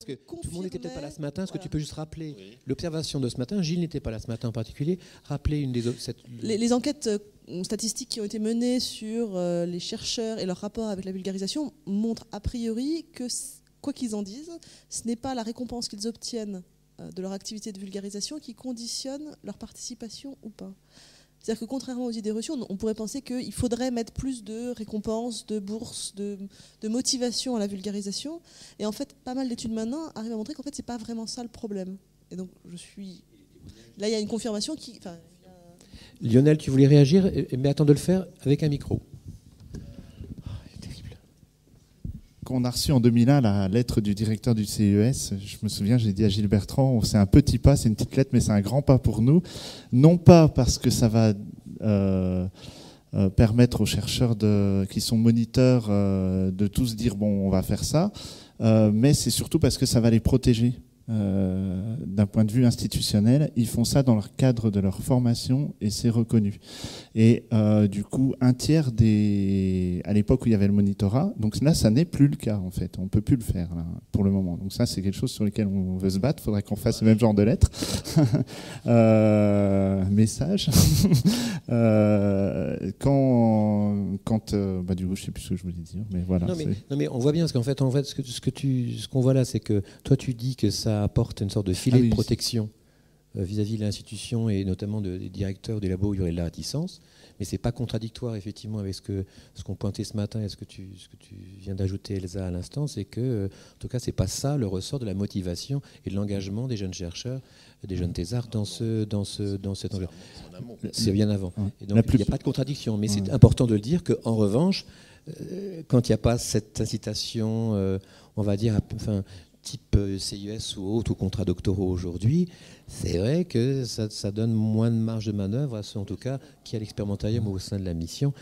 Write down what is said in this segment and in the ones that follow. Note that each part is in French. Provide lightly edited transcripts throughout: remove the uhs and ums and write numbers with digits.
Parce que tout le monde n'était peut-être pas là ce matin. Est-ce que tu peux juste rappeler l'observation de ce matin? Gilles n'était pas là ce matin en particulier. Rappeler une des les enquêtes statistiques qui ont été menées sur les chercheurs et leur rapport avec la vulgarisation montrent a priori que, quoi qu'ils en disent, ce n'est pas la récompense qu'ils obtiennent de leur activité de vulgarisation qui conditionne leur participation ou pas. C'est-à-dire que contrairement aux idées reçues, on pourrait penser qu'il faudrait mettre plus de récompenses, de bourses, de motivation à la vulgarisation. Et en fait, pas mal d'études maintenant arrivent à montrer qu'en fait, c'est pas vraiment ça le problème. Et donc, là, il y a une confirmation qui... Lionel, tu voulais réagir, mais attends de le faire avec un micro. Quand on a reçu en 2001 la lettre du directeur du CES, je me souviens, j'ai dit à Gilles Bertrand, c'est un petit pas, c'est une petite lettre, mais c'est un grand pas pour nous. Non pas parce que ça va permettre aux chercheurs qui sont moniteurs de tous dire, bon, on va faire ça, mais c'est surtout parce que ça va les protéger. D'un point de vue institutionnel, ils font ça dans le cadre de leur formation et c'est reconnu. Et du coup, un tiers à l'époque où il y avait le monitorat, donc là, ça n'est plus le cas en fait. On peut plus le faire là, pour le moment. Donc ça, c'est quelque chose sur lequel on veut se battre. Il faudrait qu'on fasse le même genre de lettres. Message. Du coup, je sais plus ce que je voulais dire, mais voilà. Non mais on voit bien, parce qu'en fait, ce qu'on voit là, c'est que toi, tu dis que ça apporte une sorte de filet de protection vis-à-vis de l'institution et notamment des directeurs des labos où il y aurait de la réticence, mais c'est pas contradictoire effectivement avec ce qu'on pointait ce matin et ce que tu viens d'ajouter, Elsa, à l'instant, c'est que en tout cas c'est pas ça le ressort de la motivation et de l'engagement des jeunes chercheurs, des jeunes thésards dans cet enjeu. C'est bien avant. Et donc il n'y a pas de contradiction, mais c'est important de le dire qu'en revanche, quand il n'y a pas cette incitation, on va dire, type CIUS ou autre, ou contrats doctoraux aujourd'hui, c'est vrai que ça donne moins de marge de manœuvre à ceux, en tout cas, qui, à l'expérimentarium au sein de la mission,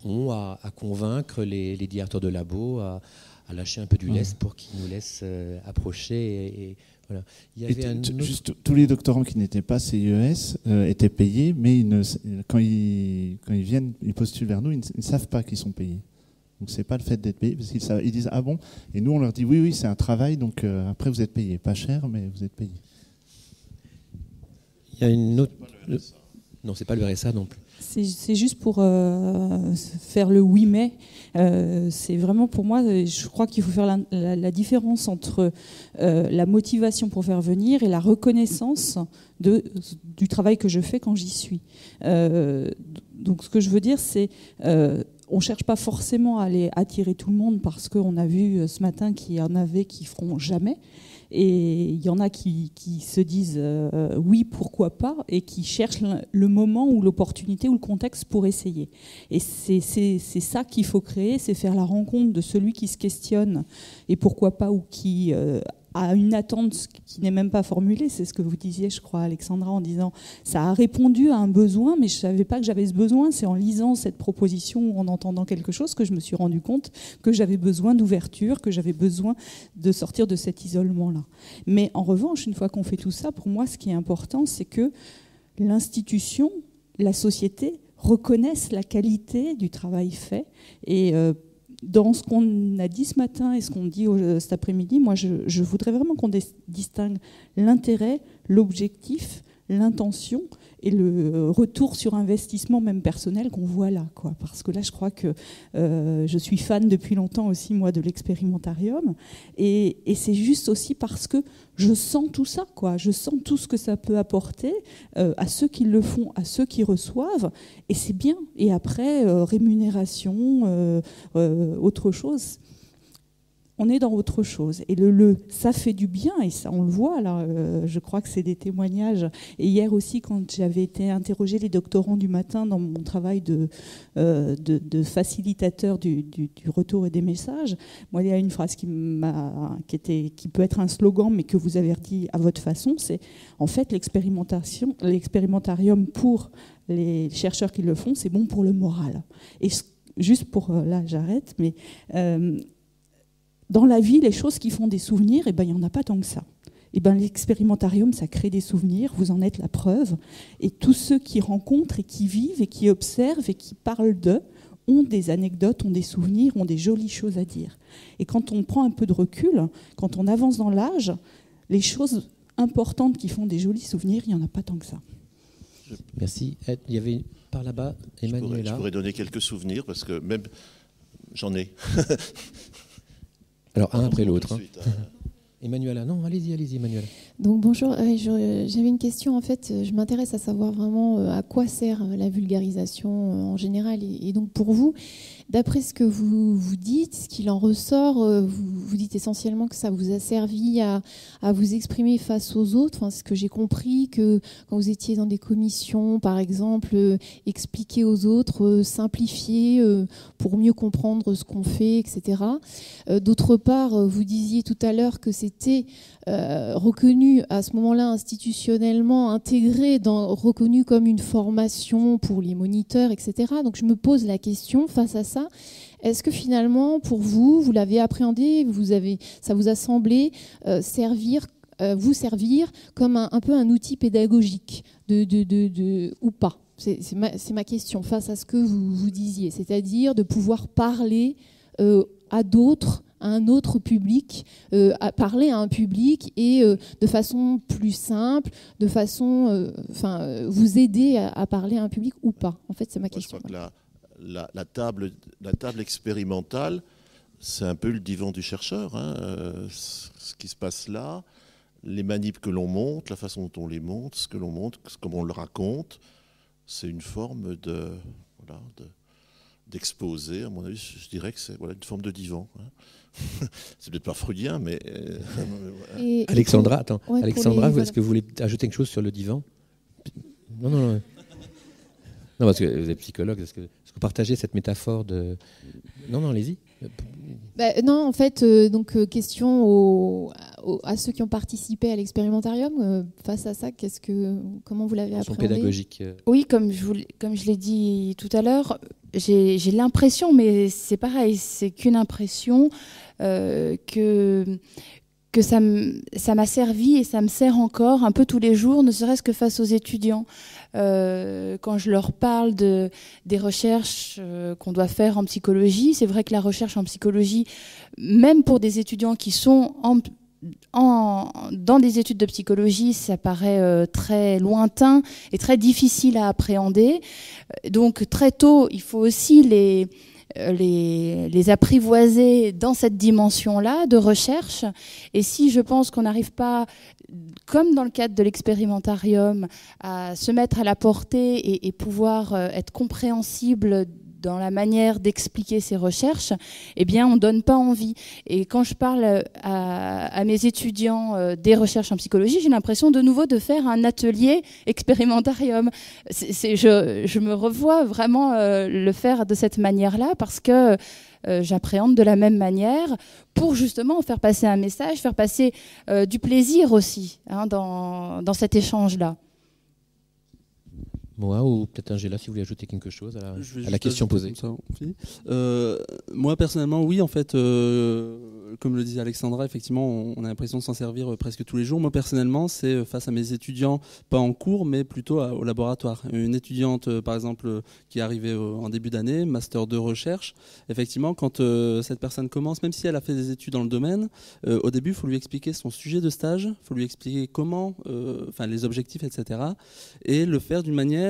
ont à convaincre les directeurs de labo à lâcher un peu du lest pour qu'ils nous laissent approcher. Voilà. Juste, tous les doctorants qui n'étaient pas CIES étaient payés, mais quand ils viennent, ils postulent vers nous, ils ne savent pas qu'ils sont payés. Donc c'est pas le fait d'être payé, parce qu'ils disent ah bon, et nous on leur dit oui c'est un travail, donc après vous êtes payé, pas cher mais vous êtes payé. Il y a une autre. Non, c'est pas le RSA non plus. C'est juste pour faire le oui mais. C'est vraiment pour moi, je crois qu'il faut faire la différence entre la motivation pour faire venir et la reconnaissance du travail que je fais quand j'y suis. Donc ce que je veux dire, c'est on ne cherche pas forcément à aller attirer tout le monde parce qu'on a vu ce matin qu'il y en avait qui ne feront jamais. Et il y en a qui se disent oui, pourquoi pas, et qui cherchent le moment ou l'opportunité ou le contexte pour essayer. Et c'est ça qu'il faut créer, c'est faire la rencontre de celui qui se questionne et pourquoi pas, ou qui a une attente qui n'est même pas formulée. C'est ce que vous disiez, je crois, Alexandra, en disant ça a répondu à un besoin, mais je ne savais pas que j'avais ce besoin. C'est en lisant cette proposition ou en entendant quelque chose que je me suis rendu compte que j'avais besoin d'ouverture, que j'avais besoin de sortir de cet isolement-là. Mais en revanche, une fois qu'on fait tout ça, pour moi, ce qui est important, c'est que l'institution, la société reconnaissent la qualité du travail fait. Et dans ce qu'on a dit ce matin et ce qu'on dit cet après-midi, moi, je voudrais vraiment qu'on distingue l'intérêt, l'objectif, l'intention et le retour sur investissement, même personnel, qu'on voit là, quoi. Parce que là, je crois que je suis fan depuis longtemps aussi, moi, de l'expérimentarium. Et c'est juste aussi parce que je sens tout ça, quoi. Je sens tout ce que ça peut apporter à ceux qui le font, à ceux qui reçoivent. Et c'est bien. Et après, rémunération, autre chose. On est dans autre chose. Et ça fait du bien, et ça, on le voit. Là, je crois que c'est des témoignages. Et hier aussi, quand j'avais été interroger les doctorants du matin dans mon travail de facilitateur du retour et des messages, moi, il y a une phrase qui peut être un slogan, mais que vous avez dit à votre façon, c'est en fait l'expérimentarium pour les chercheurs qui le font, c'est bon pour le moral. Et juste pour... là, j'arrête, mais... dans la vie, les choses qui font des souvenirs, il n'y en a pas tant que ça. L'expérimentarium, ça crée des souvenirs, vous en êtes la preuve. Et tous ceux qui rencontrent et qui vivent et qui observent et qui parlent d'eux ont des anecdotes, ont des souvenirs, ont des jolies choses à dire. Et quand on prend un peu de recul, quand on avance dans l'âge, les choses importantes qui font des jolis souvenirs, il n'y en a pas tant que ça. Merci. Il y avait par là-bas, Emmanuela. Je pourrais donner quelques souvenirs, parce que même j'en ai. Alors, un après l'autre. Hein. Emmanuela, non, allez-y, Emmanuela. Donc bonjour, j'avais une question en fait, je m'intéresse à savoir vraiment à quoi sert la vulgarisation en général et donc pour vous, d'après ce que vous dites, ce qu'il en ressort, vous dites essentiellement que ça vous a servi à vous exprimer face aux autres, enfin, ce que j'ai compris, que quand vous étiez dans des commissions par exemple, expliquer aux autres, simplifier pour mieux comprendre ce qu'on fait, etc. D'autre part, vous disiez tout à l'heure que c'était reconnu à ce moment-là institutionnellement, intégré, reconnu comme une formation pour les moniteurs, etc. Donc je me pose la question face à ça, est-ce que finalement pour vous l'avez appréhendé, ça vous a semblé vous servir comme un peu un outil pédagogique ou pas? C'est ma question face à ce que vous disiez, c'est-à-dire de pouvoir parler à d'autres, à un autre public, à parler à un public et de façon plus simple, de façon, vous aider à parler à un public ou pas. En fait, c'est ma question. Je crois que la table expérimentale, c'est un peu le divan du chercheur. Hein. Ce qui se passe là, les manips que l'on monte, la façon dont on les monte, ce que l'on monte, comment on le raconte, c'est une forme d'exposer, à mon avis, je dirais que c'est une forme de divan. Hein. C'est peut-être pas freudien, mais... Alexandra, attends. Ouais, Alexandra, est-ce que vous voulez ajouter quelque chose sur le divan? Non. Non, parce que vous êtes psychologue, est-ce que vous partagez cette métaphore de... Non, allez-y. Non, en fait, question à ceux qui ont participé à l'expérimentarium, face à ça, comment vous l'avez appréhendé? Pédagogique. Oui, comme je l'ai dit tout à l'heure, j'ai l'impression, mais c'est pareil, c'est qu'une impression, que ça m'a servi et ça me sert encore un peu tous les jours, ne serait-ce que face aux étudiants. Quand je leur parle des recherches qu'on doit faire en psychologie, c'est vrai que la recherche en psychologie, même pour des étudiants qui sont dans des études de psychologie, ça paraît très lointain et très difficile à appréhender. Donc très tôt, il faut aussi les apprivoiser dans cette dimension-là de recherche. Et si je pense qu'on n'arrive pas, comme dans le cadre de l'expérimentarium, à se mettre à la portée et pouvoir être compréhensible dans la manière d'expliquer ces recherches, eh bien, on ne donne pas envie. Et quand je parle à mes étudiants des recherches en psychologie, j'ai l'impression de nouveau de faire un atelier expérimentarium. Je me revois vraiment le faire de cette manière-là parce que j'appréhende de la même manière pour justement faire passer un message, faire passer du plaisir aussi dans cet échange-là. Moi ou peut-être Angela, si vous voulez ajouter quelque chose à la question posée. Moi personnellement, oui, en fait, comme le disait Alexandra, effectivement, on a l'impression de s'en servir presque tous les jours. Moi personnellement, c'est face à mes étudiants, pas en cours, mais plutôt au laboratoire. Une étudiante, par exemple, qui est arrivée en début d'année, master 2 recherche, effectivement, quand cette personne commence, même si elle a fait des études dans le domaine, au début, il faut lui expliquer son sujet de stage, il faut lui expliquer comment, les objectifs, etc. Et le faire d'une manière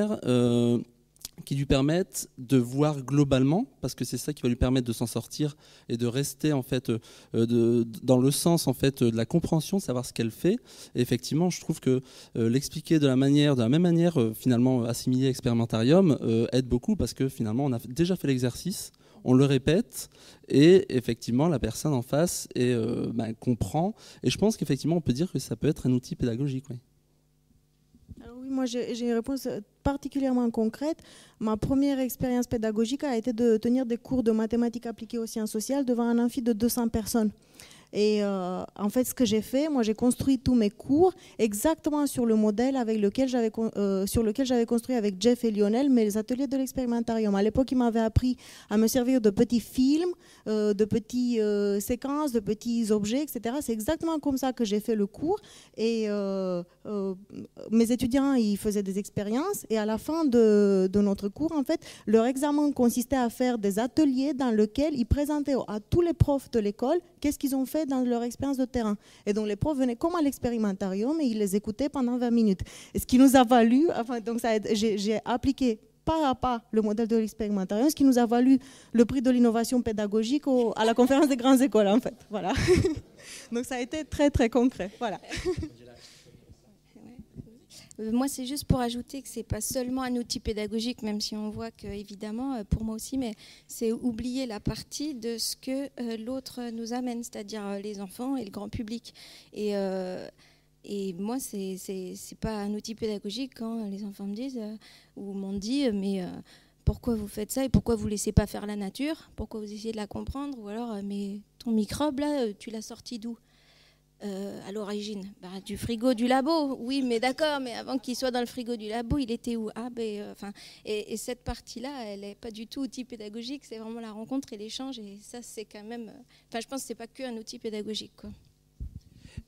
qui lui permettent de voir globalement, parce que c'est ça qui va lui permettre de s'en sortir et de rester en fait dans le sens en fait de la compréhension, de savoir ce qu'elle fait. Et effectivement, je trouve que l'expliquer de la même manière, finalement assimilée expérimentarium, aide beaucoup parce que finalement on a déjà fait l'exercice, on le répète et effectivement la personne en face comprend. Et je pense qu'effectivement on peut dire que ça peut être un outil pédagogique. Oui. Moi, j'ai une réponse particulièrement concrète. Ma première expérience pédagogique a été de tenir des cours de mathématiques appliquées aux sciences sociales devant un amphi de 200 personnes. Et en fait, ce que j'ai fait, moi, j'ai construit tous mes cours exactement sur le modèle sur lequel j'avais construit avec Jeff et Lionel mes ateliers de l'expérimentarium. À l'époque, ils m'avaient appris à me servir de petits films, de petites séquences, de petits objets, etc. C'est exactement comme ça que j'ai fait le cours. Et mes étudiants, ils faisaient des expériences. Et à la fin de notre cours, en fait, leur examen consistait à faire des ateliers dans lesquels ils présentaient à tous les profs de l'école qu'est-ce qu'ils ont fait dans leur expérience de terrain. Et donc les profs venaient comme à l'expérimentarium et ils les écoutaient pendant 20 minutes. Et ce qui nous a valu, donc j'ai appliqué pas à pas le modèle de l'expérimentarium, ce qui nous a valu le prix de l'innovation pédagogique à la conférence des grandes écoles, en fait. Voilà. Donc ça a été très très concret. Voilà. Moi, c'est juste pour ajouter que ce n'est pas seulement un outil pédagogique, même si on voit que, évidemment, pour moi aussi, mais c'est oublier la partie de ce que l'autre nous amène, c'est-à-dire les enfants et le grand public. Et moi, c'est pas un outil pédagogique quand les enfants me disent, ou m'ont dit, mais pourquoi vous faites ça et pourquoi vous ne laissez pas faire la nature? Pourquoi vous essayez de la comprendre? Ou alors, mais ton microbe, là, tu l'as sorti d'où? À l'origine, du frigo du labo, oui, mais d'accord, mais avant qu'il soit dans le frigo du labo, il était où? Et cette partie-là, elle n'est pas du tout outil pédagogique, c'est vraiment la rencontre et l'échange, et ça, c'est quand même. Je pense que c'est pas qu'un outil pédagogique, quoi.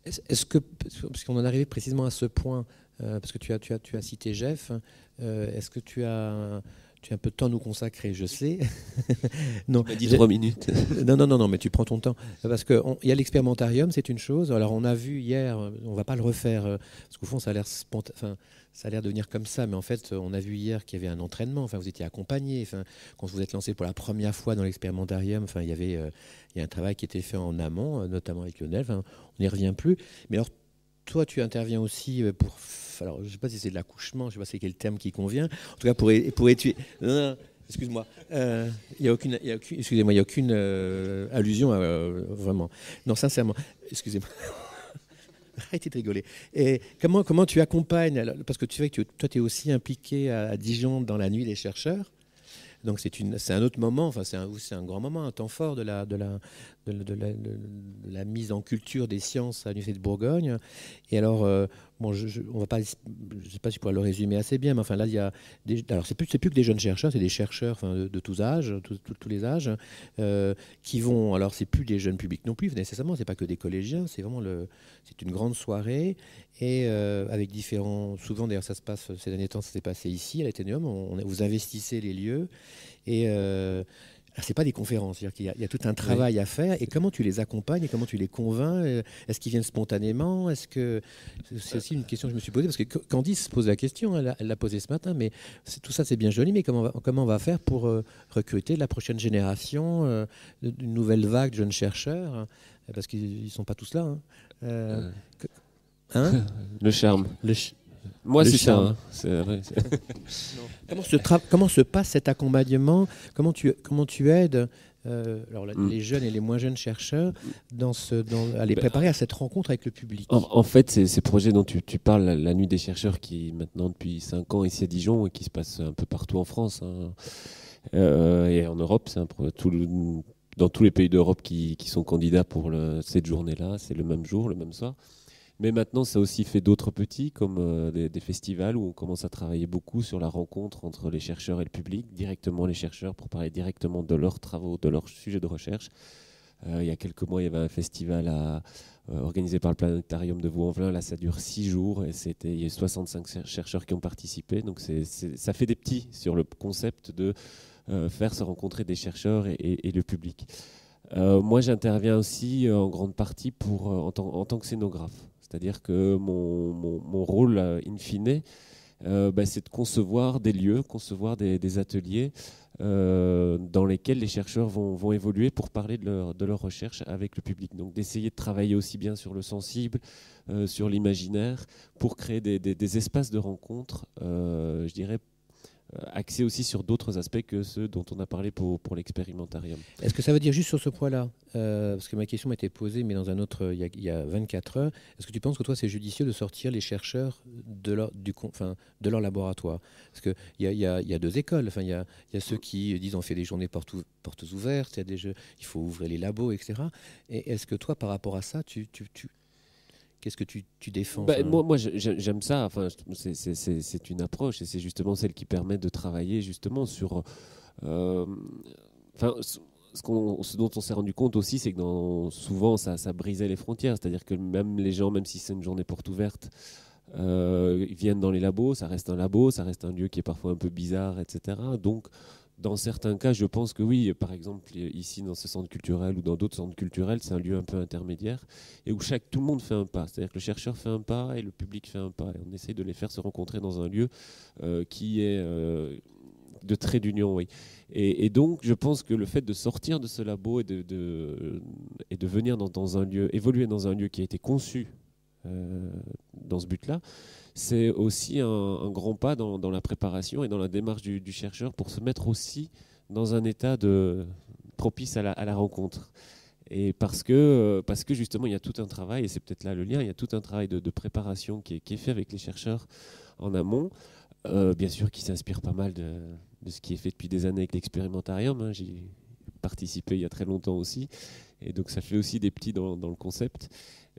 Est-ce que, parce qu'on en est arrivé précisément à ce point, parce que tu as cité Jeff, est-ce que tu as un peu de temps à nous consacrer, je sais. Non, tu m'as dit 3 minutes. Non, mais tu prends ton temps. Parce qu'il y a l'expérimentarium, c'est une chose. Alors, on a vu hier, on ne va pas le refaire, parce qu'au fond, ça a l'air ça a l'air de venir comme ça, mais en fait, on a vu hier qu'il y avait un entraînement. Enfin, vous étiez accompagné. Enfin, quand vous êtes lancé pour la première fois dans l'expérimentarium, enfin, il y a un travail qui était fait en amont, notamment avec Lionel. Enfin, on n'y revient plus. Mais alors, toi, tu interviens aussi pour. Alors, je ne sais pas si c'est de l'accouchement, je ne sais pas si c'est quel terme qui convient. En tout cas, pour étudier. Non, excuse-moi. Il n'y a aucune allusion vraiment. Non, sincèrement. Excusez-moi. Arrêtez de rigoler. Et comment tu accompagnes, parce que tu sais que toi, tu es aussi impliqué à Dijon dans la nuit des chercheurs. Donc c'est un autre moment, enfin c'est un grand moment, un temps fort de la mise en culture des sciences à l'Université de Bourgogne. Et alors, on va pas, je ne sais pas si je pourrais le résumer assez bien, mais enfin là il y a alors c'est plus que des jeunes chercheurs, c'est des chercheurs de tous âges, tous les âges, qui vont. Alors c'est plus des jeunes publics non plus nécessairement, c'est pas que des collégiens, c'est vraiment c'est une grande soirée et avec différents. Souvent d'ailleurs ça se passe ces derniers temps, ça s'est passé ici à l'Athénéum. Vous investissez les lieux. Et c'est pas des conférences, c'est-à-dire qu'il y a tout un travail à faire. Et comment tu les accompagnes et comment tu les convaincs? Est-ce qu'ils viennent spontanément? Est-ce que c'est aussi une question que je me suis posée parce que Candice se pose la question, elle l'a posée ce matin. Mais tout ça c'est bien joli, mais comment on va faire pour recruter la prochaine génération, une nouvelle vague de jeunes chercheurs, parce qu'ils sont pas tous là. Le charme. Moi, c'est ça. Hein. Comment se passe cet accompagnement? Comment tu aides les jeunes et les moins jeunes chercheurs à les préparer à cette rencontre avec le public? En fait, ces projets dont tu parles, la Nuit des chercheurs, qui maintenant depuis 5 ans ici à Dijon et qui se passe un peu partout en France et en Europe, c'est dans tous les pays d'Europe qui sont candidats pour cette journée-là, c'est le même jour, le même soir. Mais maintenant, ça a aussi fait d'autres petits, comme des festivals où on commence à travailler beaucoup sur la rencontre entre les chercheurs et le public, directement les chercheurs pour parler directement de leurs travaux, de leurs sujets de recherche. Il y a quelques mois, il y avait un festival organisé par le Planétarium de Vaux-en-Velin. Là, ça dure 6 jours et il y a 65 chercheurs qui ont participé. Donc, ça fait des petits sur le concept de faire se rencontrer des chercheurs et le public. Moi, j'interviens aussi en grande partie en tant que scénographe. C'est-à-dire que mon rôle, in fine, c'est de concevoir des lieux, concevoir des ateliers dans lesquels les chercheurs vont évoluer pour parler de leur recherche avec le public. Donc d'essayer de travailler aussi bien sur le sensible, sur l'imaginaire, pour créer des espaces de rencontre, je dirais, axé aussi sur d'autres aspects que ceux dont on a parlé pour l'expérimentarium. Est-ce que ça veut dire juste sur ce point-là, parce que ma question m'était posée, mais dans un autre, il y a 24 heures, est-ce que tu penses que toi c'est judicieux de sortir les chercheurs de leur laboratoire? Parce qu'il y a deux écoles, il y a ceux qui disent on fait des journées portes ouvertes, il y a des jeux, il faut ouvrir les labos, etc. Et est-ce que toi par rapport à ça, qu'est-ce que tu défends? Moi j'aime ça. Enfin, c'est une approche et c'est justement celle qui permet de travailler justement sur. Ce dont on s'est rendu compte aussi, c'est que souvent ça brisait les frontières. C'est-à-dire que même les gens, même si c'est une journée porte ouverte, ils viennent dans les labos. Ça reste un labo, ça reste un lieu qui est parfois un peu bizarre, etc. Donc dans certains cas, je pense que oui, par exemple, ici dans ce centre culturel ou dans d'autres centres culturels, c'est un lieu un peu intermédiaire et où tout le monde fait un pas. C'est-à-dire que le chercheur fait un pas et le public fait un pas. Et on essaye de les faire se rencontrer dans un lieu qui est de trait d'union. Oui. Et donc, je pense que le fait de sortir de ce labo et de venir dans un lieu, évoluer dans un lieu qui a été conçu dans ce but-là, c'est aussi un grand pas dans la préparation et dans la démarche du chercheur pour se mettre aussi dans un état propice à la rencontre. Et parce que justement, il y a tout un travail, et c'est peut-être là le lien, il y a tout un travail de préparation qui est fait avec les chercheurs en amont, bien sûr qui s'inspire pas mal de ce qui est fait depuis des années avec l'expérimentarium. Hein. J'y participé il y a très longtemps aussi, et donc ça fait aussi des petits dans le concept.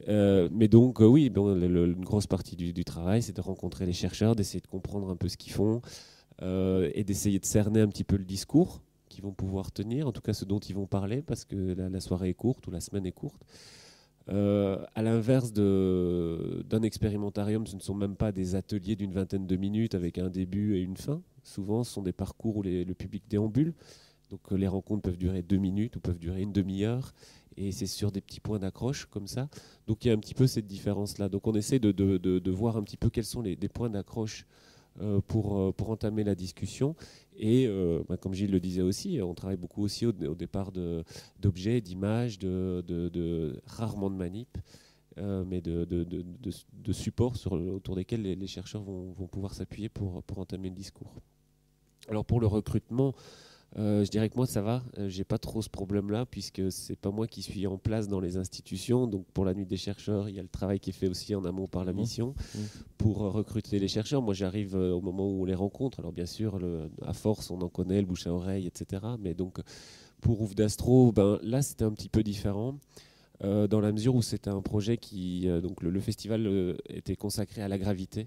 Mais donc oui, une grosse partie du travail, c'est de rencontrer les chercheurs, d'essayer de comprendre un peu ce qu'ils font, et d'essayer de cerner un petit peu le discours qu'ils vont pouvoir tenir, en tout cas ce dont ils vont parler, parce que la soirée est courte ou la semaine est courte. À l'inverse d'un expérimentarium, ce ne sont même pas des ateliers d'une vingtaine de minutes avec un début et une fin. Souvent, ce sont des parcours où le public déambule. Donc les rencontres peuvent durer 2 minutes ou peuvent durer une demi-heure. Et c'est sur des petits points d'accroche comme ça. Donc il y a un petit peu cette différence-là. Donc on essaie de voir un petit peu quels sont des points d'accroche pour entamer la discussion. Et comme Gilles le disait aussi, on travaille beaucoup aussi au départ d'objets, d'images, rarement de manip, mais de supports autour desquels les chercheurs vont pouvoir s'appuyer pour entamer le discours. Alors pour le recrutement, je dirais que moi ça va, j'ai pas trop ce problème-là puisque c'est pas moi qui suis en place dans les institutions. Donc pour la nuit des chercheurs, il y a le travail qui est fait aussi en amont par la mission pour recruter les chercheurs. Moi j'arrive au moment où on les rencontre. Alors bien sûr, à force on en connaît, le bouche à oreille, etc. Mais donc pour Ouf d'Astro, là c'était un petit peu différent. Dans la mesure où c'était un projet qui donc le festival était consacré à la gravité.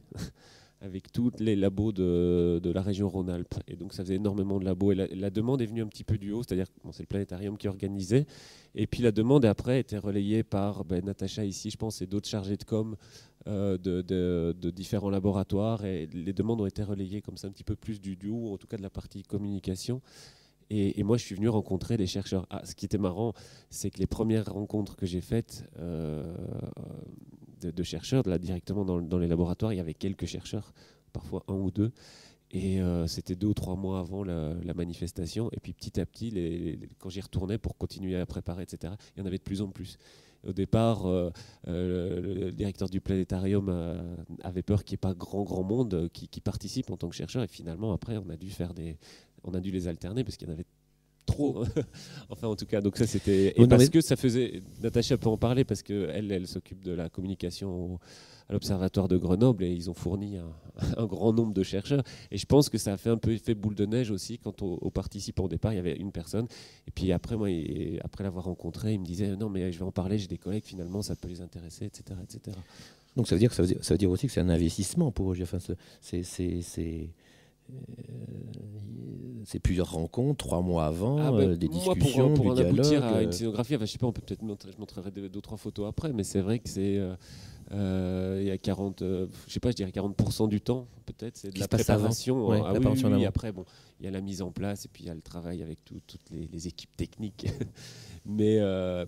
Avec tous les labos de la région Rhône-Alpes. Et donc ça faisait énormément de labos. Et la demande est venue un petit peu du haut, c'est-à-dire que c'est le planétarium qui organisait. Et puis la demande après était relayée par Natacha ici, je pense, et d'autres chargés de com de différents laboratoires. Et les demandes ont été relayées comme ça un petit peu plus du haut, en tout cas de la partie communication. Et moi, je suis venu rencontrer les chercheurs. Ce qui était marrant, c'est que les premières rencontres que j'ai faites de chercheurs, là, directement dans les laboratoires, il y avait quelques chercheurs, parfois 1 ou 2. Et c'était 2 ou 3 mois avant la manifestation. Et puis petit à petit, quand j'y retournais pour continuer à préparer, etc., il y en avait de plus en plus. Au départ, le directeur du planétarium avait peur qu'il n'y ait pas grand monde qui participe en tant que chercheur. Et finalement, après, on a dû les alterner parce qu'il y en avait trop. Enfin, en tout cas, donc ça c'était. Et parce que ça faisait. Natacha peut en parler parce qu'elle s'occupe de la communication à l'Observatoire de Grenoble et ils ont fourni un grand nombre de chercheurs. Et je pense que ça a fait un peu effet boule de neige aussi quand aux participants au départ, il y avait une personne. Et puis après, après l'avoir rencontré, il me disait non, mais je vais en parler, j'ai des collègues, finalement, ça peut les intéresser, etc. etc. Donc ça veut dire aussi que c'est un investissement pour eux. Enfin, c'est plusieurs rencontres, 3 mois avant, des discussions, pour du en aboutir dialogue. À une scénographie, je sais pas, je montrerai 2 ou 3 photos après, mais c'est vrai que c'est il y a 40, je sais pas, je dirais 40% du temps peut-être, c'est de la préparation. Oui, après bon, il y a la mise en place et puis il y a le travail avec toutes les équipes techniques, mais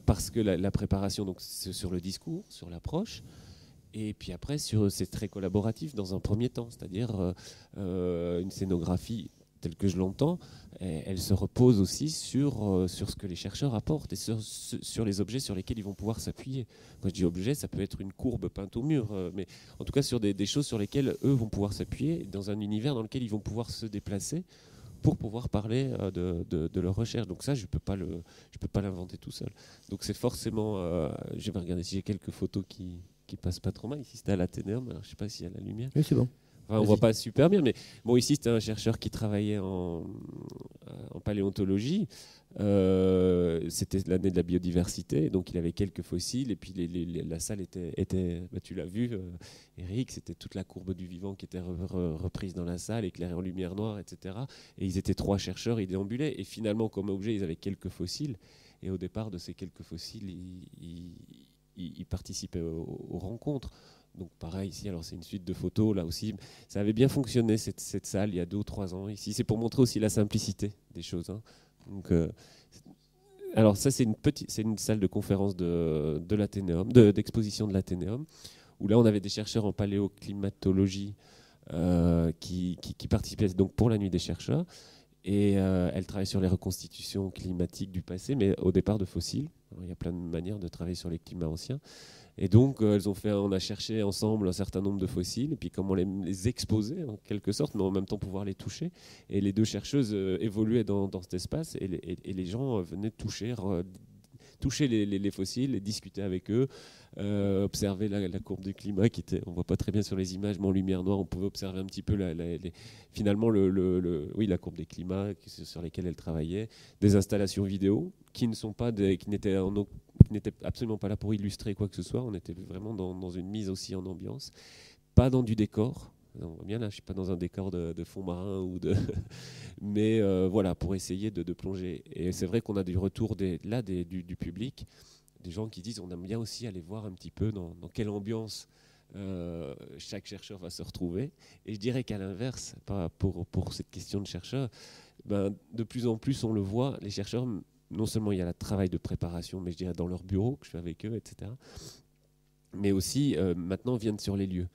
parce que la préparation, donc c'est sur le discours, sur l'approche. Et puis après, c'est très collaboratif dans un premier temps, c'est-à-dire une scénographie telle que je l'entends, elle se repose aussi sur ce que les chercheurs apportent et sur les objets sur lesquels ils vont pouvoir s'appuyer. Quand je dis objet, ça peut être une courbe peinte au mur, mais en tout cas sur des choses sur lesquelles eux vont pouvoir s'appuyer, dans un univers dans lequel ils vont pouvoir se déplacer pour pouvoir parler de leur recherche. Donc ça, je peux pas l'inventer tout seul. Donc c'est forcément... je vais regarder si j'ai quelques photos qui passent pas trop mal. Ici, c'était à l'Athénéum. Alors, je sais pas s'il y a la lumière. Oui, c'est bon. Enfin, on voit pas super bien, mais bon, ici, c'était un chercheur qui travaillait en paléontologie. C'était l'année de la biodiversité, donc il avait quelques fossiles, et puis la salle était tu l'as vu, Eric, c'était toute la courbe du vivant qui était reprise dans la salle, éclairée en lumière noire, etc. Et ils étaient 3 chercheurs, ils déambulaient, et finalement, comme objet, ils avaient quelques fossiles, et au départ de ces quelques fossiles, ils participaient aux rencontres. Donc pareil ici, alors c'est une suite de photos, là aussi, ça avait bien fonctionné cette salle il y a 2 ou 3 ans. Ici, c'est pour montrer aussi la simplicité des choses. Hein. Donc, alors ça, c'est une salle de conférence de l'Athénéum, d'exposition de l'Athénéum, où là on avait des chercheurs en paléoclimatologie qui participaient donc pour la nuit des chercheurs. Et elle travaille sur les reconstitutions climatiques du passé, mais au départ de fossiles. Alors, il y a plein de manières de travailler sur les climats anciens. Et donc, on a cherché ensemble un certain nombre de fossiles, et puis comment les exposer en quelque sorte, mais en même temps pouvoir les toucher. Et les 2 chercheuses évoluaient dans cet espace, et les gens venaient toucher les fossiles et discuter avec eux, observer la courbe du climat qui était, on voit pas très bien sur les images, mais en lumière noire, on pouvait observer un petit peu finalement la courbe des climats sur lesquels elle travaillait, des installations vidéo qui n'étaient absolument pas là pour illustrer quoi que ce soit. On était vraiment dans une mise aussi en ambiance, pas dans du décor. On voit bien là, je suis pas dans un décor de fond marin mais voilà, pour essayer de plonger. Et c'est vrai qu'on a du retour du public, des gens qui disent on aime bien aussi aller voir un petit peu dans quelle ambiance chaque chercheur va se retrouver. Et je dirais qu'à l'inverse, pour cette question de chercheurs, de plus en plus on le voit, les chercheurs, non seulement il y a le travail de préparation, mais je dirais dans leur bureau que je fais avec eux, etc. Mais aussi maintenant viennent sur les lieux.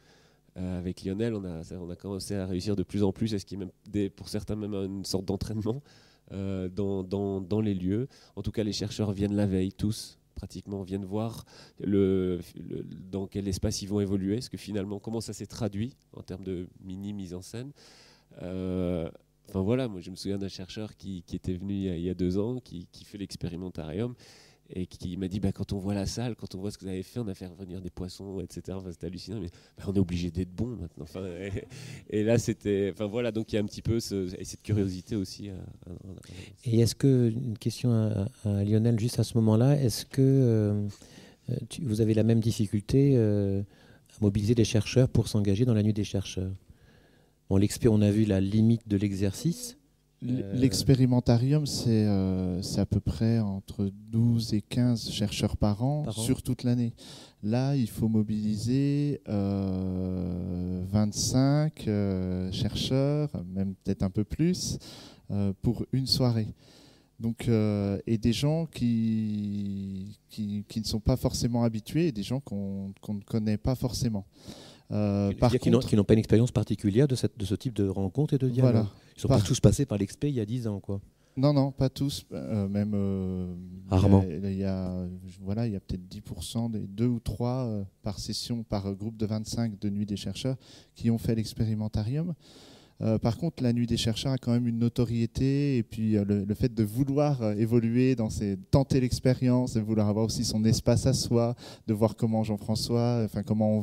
Avec Lionel, on a commencé à réussir de plus en plus, et ce qui est même pour certains même une sorte d'entraînement dans les lieux. En tout cas, les chercheurs viennent la veille, tous pratiquement, viennent voir dans quel espace ils vont évoluer, parce que finalement, comment ça s'est traduit en termes de mise en scène. Enfin voilà, moi je me souviens d'un chercheur qui était venu il y a 2 ans, qui fait l'expérimentarium, et qui m'a dit quand on voit la salle, quand on voit ce que vous avez fait, on a fait revenir des poissons, etc. Enfin, c'était hallucinant, mais on est obligé d'être bon maintenant. Enfin, et là, c'était. Enfin voilà, donc il y a un petit peu cette curiosité aussi. Et est-ce que, une question à Lionel, juste à ce moment-là, est-ce que vous avez la même difficulté à mobiliser des chercheurs pour s'engager dans la nuit des chercheurs? On a vu la limite de l'exercice. L'expérimentarium, c'est à peu près entre 12 et 15 chercheurs par an sur toute l'année. Là, il faut mobiliser 25 chercheurs, même peut-être un peu plus, pour une soirée. Donc, et des gens qui ne sont pas forcément habitués, et des gens qu'on ne connaît pas forcément. Qui n'ont pas une expérience particulière de ce type de rencontre et de dialogue. Voilà. Ils ne sont pas tous passés par l'expé il y a 10 ans, quoi. Non, pas tous. Même rarement. Il y a peut-être 10%, 2 ou 3 par session, par groupe de 25 de Nuit des chercheurs qui ont fait l'expérimentarium. Par contre, la Nuit des chercheurs a quand même une notoriété, et puis le fait de vouloir évoluer, tenter l'expérience, de vouloir avoir aussi son espace à soi, de voir comment comment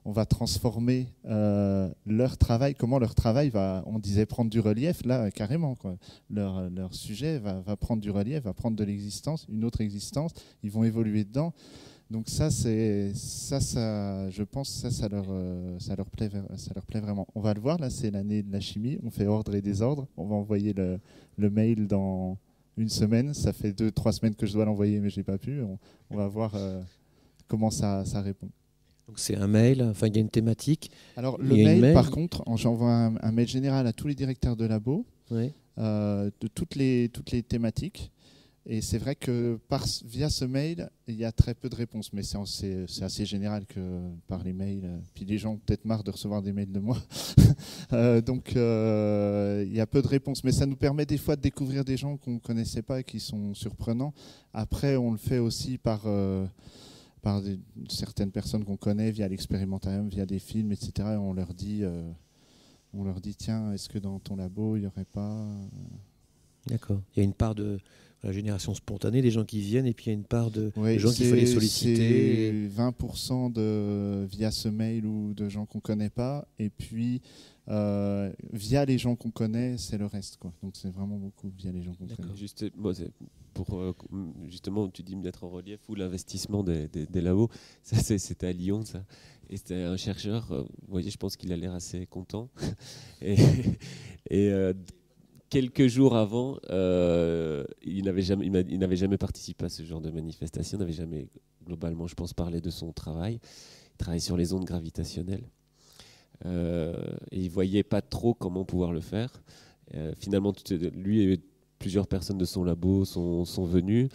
on va transformer leur travail, comment leur travail va, on disait, prendre du relief, là carrément, quoi. Leur sujet va prendre du relief, va prendre de l'existence, une autre existence, ils vont évoluer dedans. Donc ça, je pense, ça leur plaît vraiment. On va le voir, là, c'est l'année de la chimie, on fait ordre et désordre, on va envoyer le mail dans une semaine, ça fait 2-3 semaines que je dois l'envoyer, mais je n'ai pas pu, on va voir comment ça répond. Donc c'est un mail, enfin il y a une thématique. Alors le mail, par contre, j'envoie un mail général à tous les directeurs de labo, de toutes les thématiques. Et c'est vrai que via ce mail, il y a très peu de réponses, mais c'est assez général que par les mails. Puis les gens ont peut-être marre de recevoir des mails de moi. Donc il y a peu de réponses, mais ça nous permet des fois de découvrir des gens qu'on ne connaissait pas et qui sont surprenants. Après, on le fait aussi par certaines personnes qu'on connaît via l'expérimentarium, via des films, etc. Et on leur dit tiens, est-ce que dans ton labo, il n'y aurait pas... D'accord. Il y a une part de la génération spontanée, des gens qui viennent, et puis il y a une part de gens qu'il faut les solliciter. C'est 20% via ce mail ou de gens qu'on ne connaît pas, et puis via les gens qu'on connaît, c'est le reste, quoi. Donc c'est vraiment beaucoup via les gens qu'on connaît. Justement, tu dis mettre en relief ou l'investissement des labos, ça c'était à Lyon, ça. Et c'était un chercheur, vous voyez, je pense qu'il a l'air assez content. et quelques jours avant, il n'avait jamais participé à ce genre de manifestation, n'avait jamais, globalement, je pense, parlé de son travail. Il travaille sur les ondes gravitationnelles. Et il ne voyait pas trop comment pouvoir le faire. Finalement, lui et plusieurs personnes de son labo sont venus.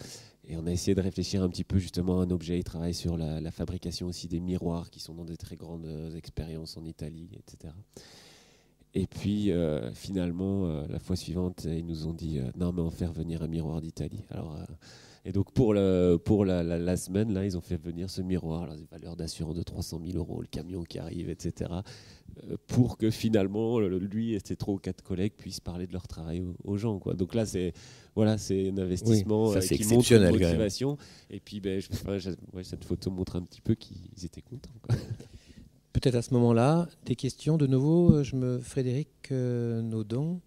Et on a essayé de réfléchir un petit peu justement à un objet. Il travaille sur la fabrication aussi des miroirs qui sont dans des très grandes expériences en Italie, etc. Et puis finalement, la fois suivante, ils nous ont dit non, mais on va faire venir un miroir d'Italie. Alors, et donc pour la semaine, là, ils ont fait venir ce miroir, alors, des valeurs d'assurance de 300 000 €, le camion qui arrive, etc. Pour que finalement, lui et ses 3 ou 4 collègues puissent parler de leur travail aux gens, quoi. Donc là, c'est un investissement qui montre une motivation. Et puis, cette photo montre un petit peu qu'ils étaient contents, quoi. Peut-être à ce moment-là, des questions de nouveau. Frédéric Naudon.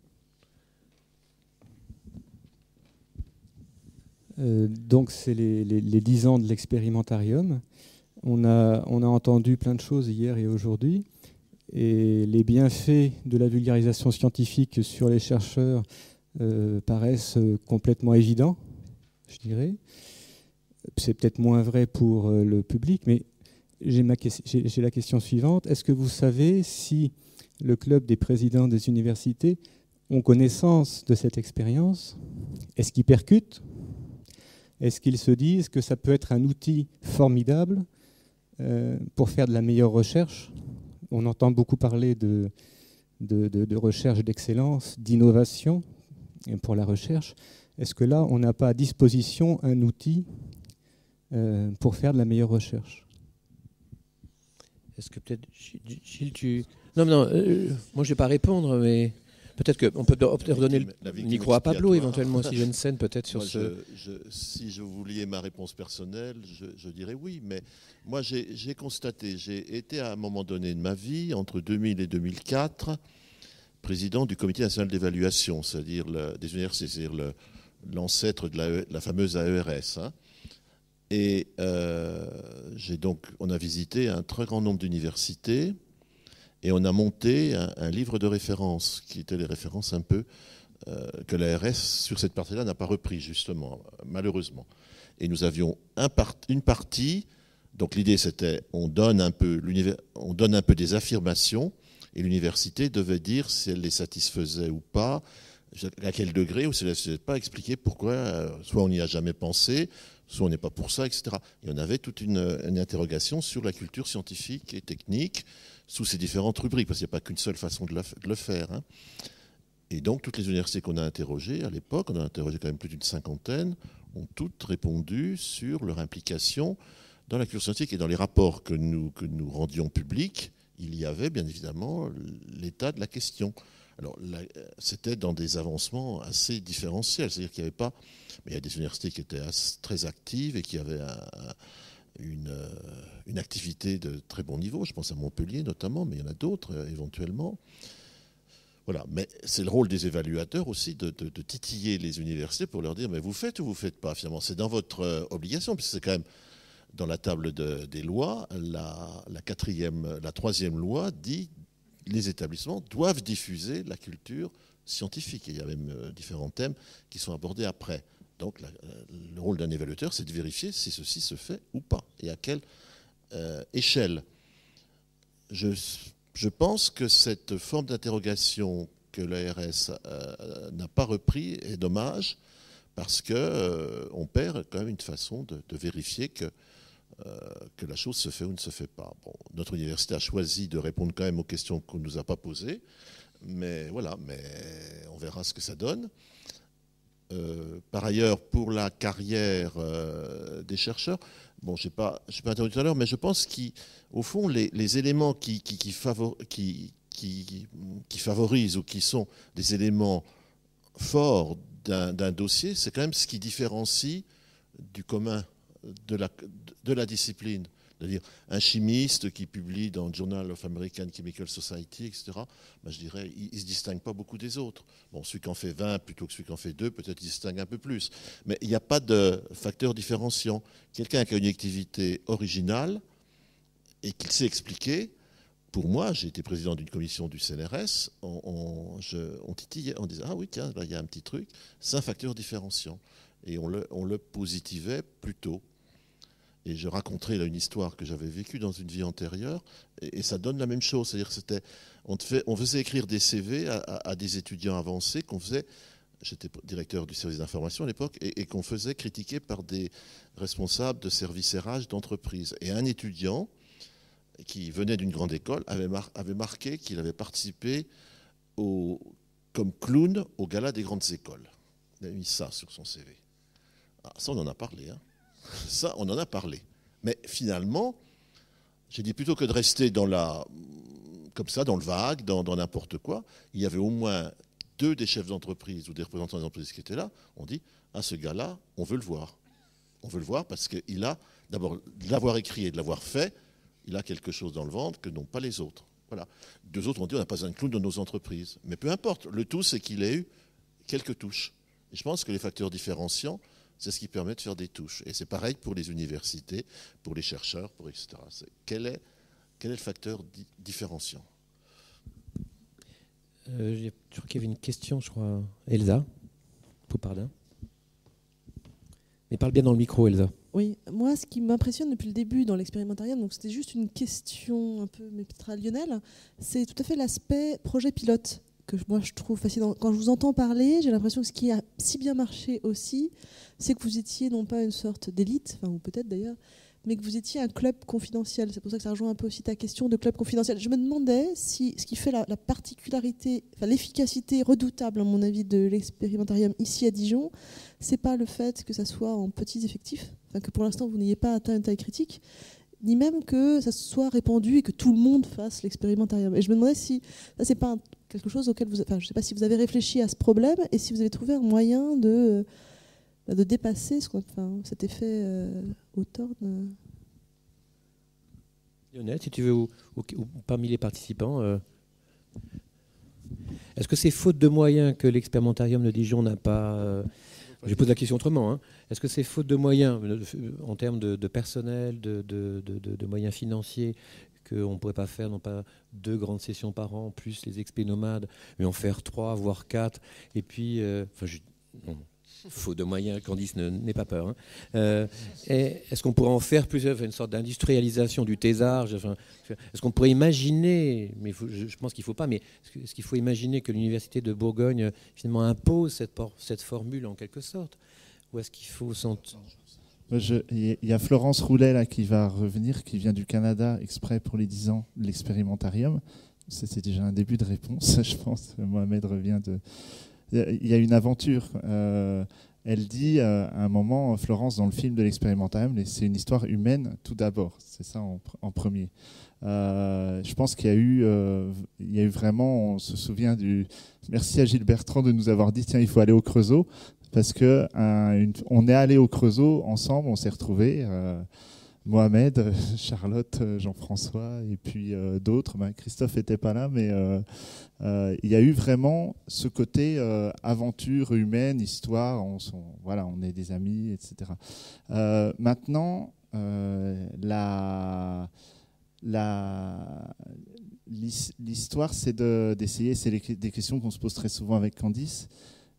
Donc c'est les 10 ans de l'expérimentarium. On a entendu plein de choses hier et aujourd'hui. Et les bienfaits de la vulgarisation scientifique sur les chercheurs paraissent complètement évidents, je dirais. C'est peut-être moins vrai pour le public, mais j'ai la question suivante. Est-ce que vous savez si le club des présidents des universités ont connaissance de cette expérience? Est-ce qu'ils percutent? Est-ce qu'ils se disent que ça peut être un outil formidable pour faire de la meilleure recherche? On entend beaucoup parler de recherche d'excellence, d'innovation pour la recherche. Est-ce que là, on n'a pas à disposition un outil pour faire de la meilleure recherche? Est-ce que peut-être, Gilles, tu... Non, moi je ne vais pas répondre, mais peut-être qu'on peut redonner le micro à Pablo éventuellement, si j'ai une scène peut-être sur si je vous liais ma réponse personnelle, je dirais oui, mais moi j'ai constaté, j'ai été à un moment donné de ma vie, entre 2000 et 2004, président du comité national d'évaluation, c'est-à-dire des universités, c'est-à-dire l'ancêtre de la fameuse AERS, hein. Et on a visité un très grand nombre d'universités et on a monté un livre de référence qui était les références un peu que l'ARS sur cette partie-là n'a pas repris justement, malheureusement. Et nous avions une partie, donc l'idée c'était on donne un peu des affirmations et l'université devait dire si elle les satisfaisait ou pas, à quel degré, ou si elle ne savait pas expliquer pourquoi, soit on n'y a jamais pensé, soit on n'est pas pour ça, etc. Et on avait toute une interrogation sur la culture scientifique et technique sous ces différentes rubriques, parce qu'il n'y a pas qu'une seule façon de le faire, hein. Et donc toutes les universités qu'on a interrogées à l'époque, on a interrogé quand même plus d'une 50aine, ont toutes répondu sur leur implication dans la culture scientifique. Et dans les rapports que nous rendions publics, il y avait bien évidemment l'état de la question. Alors, c'était dans des avancements assez différentiels, c'est-à-dire qu'il n'y avait pas... Mais il y a des universités qui étaient très actives et qui avaient une activité de très bon niveau. Je pense à Montpellier notamment, mais il y en a d'autres éventuellement. Voilà. Mais c'est le rôle des évaluateurs aussi de titiller les universités pour leur dire mais vous faites ou vous ne faites pas, finalement. C'est dans votre obligation, puisque c'est quand même dans la table des lois, la troisième loi dit les établissements doivent diffuser la culture scientifique. Et il y a même différents thèmes qui sont abordés après. Donc le rôle d'un évaluateur, c'est de vérifier si ceci se fait ou pas, et à quelle échelle. Je pense que cette forme d'interrogation que l'ARS n'a pas repris est dommage, parce qu'on perd quand même une façon de vérifier que la chose se fait ou ne se fait pas. Bon, notre université a choisi de répondre quand même aux questions qu'on ne nous a pas posées, mais voilà, mais on verra ce que ça donne. Par ailleurs, pour la carrière des chercheurs, bon, je n'ai pas intervenu tout à l'heure, mais je pense qu'au fond, les éléments qui favorisent ou qui sont des éléments forts d'un dossier, c'est quand même ce qui différencie du commun de la discipline. C'est-à-dire un chimiste qui publie dans le Journal of American Chemical Society, etc., ben je dirais, il ne se distingue pas beaucoup des autres. Bon, celui qui en fait 20 plutôt que celui qui en fait 2, peut-être il se distingue un peu plus. Mais il n'y a pas de facteur différenciant. Quelqu'un qui a une activité originale et qui sait expliquer, pour moi, j'ai été président d'une commission du CNRS, on titillait, on disait, ah oui, tiens, là, il y a un petit truc, c'est un facteur différenciant. Et on le positivait plutôt. Et je raconterai là une histoire que j'avais vécue dans une vie antérieure, et ça donne la même chose. C'est-à-dire que on faisait écrire des CV à des étudiants avancés qu'on faisait. J'étais directeur du service d'information à l'époque, et qu'on faisait critiquer par des responsables de services RH d'entreprise. Et un étudiant qui venait d'une grande école avait marqué qu'il avait participé comme clown au gala des grandes écoles. Il a mis ça sur son CV. Ah, ça, on en a parlé. Hein. Ça, on en a parlé. Mais finalement, j'ai dit plutôt que de rester comme ça, dans le vague, dans n'importe quoi, il y avait au moins 2 des chefs d'entreprise ou des représentants des entreprises qui étaient là. On dit, ah, ce gars-là, on veut le voir. On veut le voir parce qu'il a, d'abord, de l'avoir écrit et de l'avoir fait, il a quelque chose dans le ventre que n'ont pas les autres. Voilà. 2 autres ont dit, on n'a pas un clown dans nos entreprises. Mais peu importe. Le tout, c'est qu'il ait eu quelques touches. Et je pense que les facteurs différenciants, c'est ce qui permet de faire des touches. Et c'est pareil pour les universités, pour les chercheurs, etc. Quel est le facteur différenciant? Je crois qu'il y avait une question, je crois. Elsa Poupardin. Mais parle bien dans le micro, Elsa. Oui, moi, ce qui m'impressionne depuis le début dans l'expérimentarium, donc c'était juste une question un peu métralionnelle, c'est tout à fait l'aspect projet pilote que moi je trouve fascinant. Quand je vous entends parler, j'ai l'impression que ce qui a si bien marché aussi, c'est que vous étiez non pas une sorte d'élite, enfin, ou peut-être d'ailleurs, mais que vous étiez un club confidentiel. C'est pour ça que ça rejoint un peu aussi ta question de club confidentiel. Je me demandais si ce qui fait la particularité, enfin, l'efficacité redoutable, à mon avis, de l'expérimentarium ici à Dijon, c'est pas le fait que ça soit en petits effectifs, enfin, que pour l'instant vous n'ayez pas atteint une taille critique, ni même que ça soit répandu et que tout le monde fasse l'expérimentarium. Et je me demandais si ça, c'est pas quelque chose auquel je ne sais pas si vous avez réfléchi à ce problème et si vous avez trouvé un moyen de dépasser cet effet auteur. Lionel, si tu veux, ou parmi les participants, est-ce que c'est faute de moyens que l'expérimentarium de Dijon n'a pas... je pose la question autrement. Hein. Est-ce que c'est faute de moyens en termes de personnel, de moyens financiers, qu'on ne pourrait pas faire, non pas 2 grandes sessions par an, plus les expés nomades, mais en faire 3, voire 4, et puis... faute de moyens, Candice n'aie pas peur. Hein. Est-ce qu'on pourrait en faire plusieurs, une sorte d'industrialisation du thésard? Est-ce qu'on pourrait imaginer, mais je pense qu'il ne faut pas, mais est-ce qu'il faut imaginer que l'Université de Bourgogne finalement impose cette formule en quelque sorte? Ou est-ce qu'il faut Il y a Florence Roulet là, qui va revenir, qui vient du Canada exprès pour les 10 ans de l'expérimentarium. C'est déjà un début de réponse, je pense. Mohamed revient de... Il y a une aventure. Elle dit à un moment, Florence, dans le film de l'expérimentarium, c'est une histoire humaine tout d'abord. C'est ça en premier. Je pense qu'il y a eu vraiment, on se souvient merci à Gilles Bertrand de nous avoir dit, tiens, il faut aller au Creusot, parce que on est allé au Creusot ensemble, on s'est retrouvés. Mohamed, Charlotte, Jean-François et puis d'autres. Christophe n'était pas là, mais il y a eu vraiment ce côté aventure humaine, histoire. On est des amis, etc. Maintenant, l'histoire, c'est d'essayer. C'est des questions qu'on se pose très souvent avec Candice.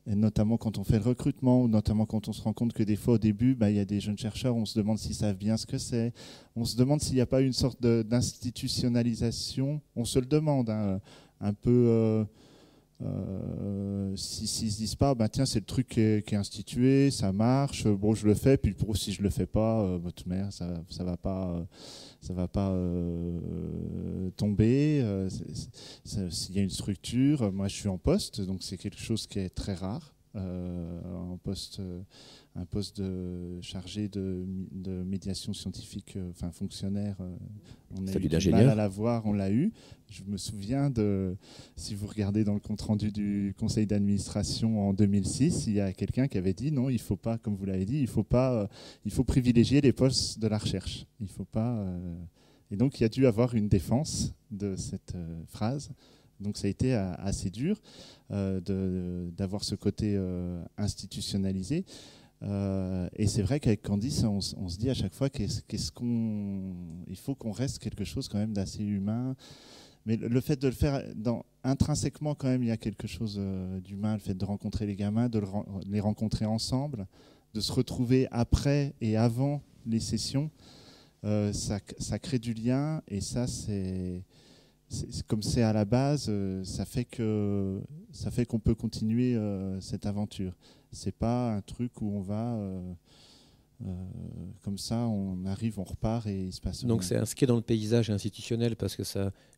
Et notamment quand on fait le recrutement, ou notamment quand on se rend compte que des fois au début, il y a des jeunes chercheurs, on se demande s'ils savent bien ce que c'est. On se demande s'il n'y a pas une sorte d'institutionnalisation. On se le demande, hein, un peu S'ils se disent pas, tiens, c'est le truc qui est institué, ça marche, bon, je le fais, puis si je le fais pas, toute merde, ça va pas tomber. S'il y a une structure, moi je suis en poste, donc c'est quelque chose qui est très rare. Un poste de chargé de médiation scientifique, enfin fonctionnaire, on a eu du mal à l'avoir, on l'a eu. Je me souviens si vous regardez dans le compte-rendu du conseil d'administration en 2006, il y a quelqu'un qui avait dit non, il faut pas, comme vous l'avez dit, il faut privilégier les postes de la recherche. Il faut pas. Et donc il y a dû avoir une défense de cette phrase. Donc ça a été assez dur d'avoir ce côté institutionnalisé. Et c'est vrai qu'avec Candice, on se dit à chaque fois il faut qu'on reste quelque chose quand même d'assez humain. Mais le fait de le faire intrinsèquement quand même, il y a quelque chose d'humain, le fait de rencontrer les gamins, de les rencontrer ensemble, de se retrouver après et avant les sessions, ça crée du lien, et ça comme c'est à la base, ça fait qu'on peut continuer cette aventure. C'est pas un truc où on va comme ça, on arrive, on repart et il se passe rien. Donc c'est inscrit dans le paysage institutionnel parce que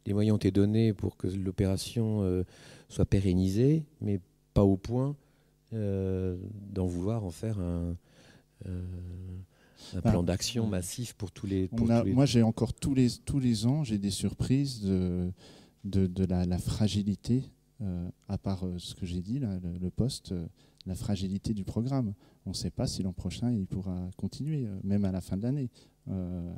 les moyens ont été donnés pour que l'opération soit pérennisée, mais pas au point d'en vouloir en faire un plan d'action massif pour tous les... Moi, j'ai encore tous les ans, j'ai des surprises de la fragilité, à part ce que j'ai dit, là, le poste, la fragilité du programme. On ne sait pas si l'an prochain, il pourra continuer, même à la fin de l'année.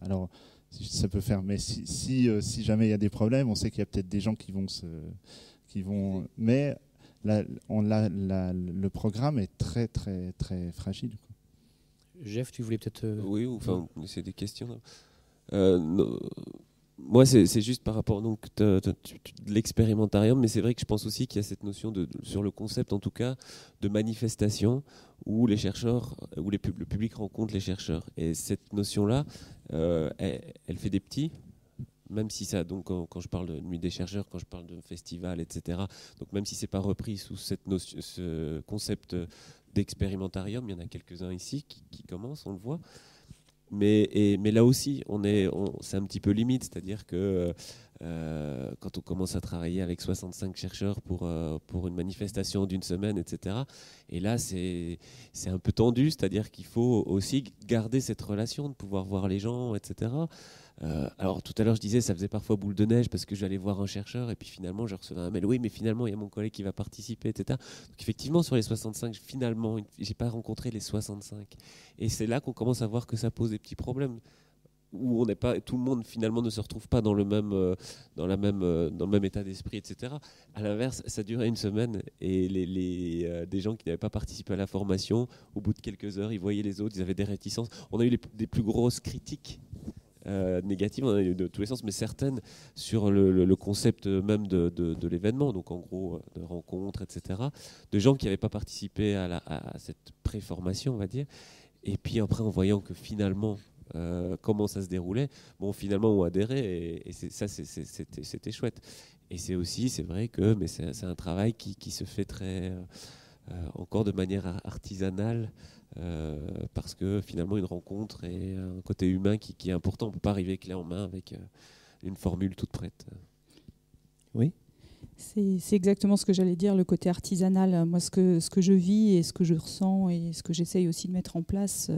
Alors, ça peut faire... Mais si jamais il y a des problèmes, on sait qu'il y a peut-être des gens qui vont... Mais le programme est très, très, très fragile, quoi. Jeff, tu voulais peut-être... Oui, enfin, c'est des questions. Moi, c'est juste par rapport donc, de l'expérimentarium, mais c'est vrai que je pense aussi qu'il y a cette notion, sur le concept en tout cas, de manifestation où les chercheurs, où le public rencontre les chercheurs. Et cette notion-là, elle fait des petits, même si ça, donc quand je parle de Nuit des chercheurs, quand je parle de festival, etc., donc même si ce n'est pas repris sous cette notion, ce concept d'expérimentarium, il y en a quelques-uns ici qui commencent, on le voit. Mais là aussi, c'est un petit peu limite, c'est-à-dire que quand on commence à travailler avec 65 chercheurs pour une manifestation d'une semaine, etc., et là, c'est un peu tendu, c'est-à-dire qu'il faut aussi garder cette relation, de pouvoir voir les gens, etc. Alors tout à l'heure je disais ça faisait parfois boule de neige parce que j'allais voir un chercheur et puis finalement je recevais un mail, oui mais finalement il y a mon collègue qui va participer, etc. Donc effectivement sur les 65 finalement j'ai pas rencontré les 65 et c'est là qu'on commence à voir que ça pose des petits problèmes où on n'est pas, tout le monde finalement ne se retrouve pas dans le même état d'esprit, etc. À l'inverse, ça durait une semaine et des gens qui n'avaient pas participé à la formation, au bout de quelques heures ils voyaient les autres, ils avaient des réticences. On a eu des plus grosses critiques négatives, on a eu de tous les sens, mais certaines sur le concept même de l'événement, donc en gros de rencontres, etc., de gens qui n'avaient pas participé à cette pré-formation, on va dire, et puis après en voyant que finalement comment ça se déroulait, bon finalement on adhérait et c'était chouette. Et c'est vrai que mais c'est un travail qui se fait très encore de manière artisanale. Parce que finalement une rencontre et un côté humain qui est important. On ne peut pas arriver clé en main avec une formule toute prête. Oui. C'est exactement ce que j'allais dire, le côté artisanal. Moi, ce que je vis et ce que je ressens et ce que j'essaye aussi de mettre en place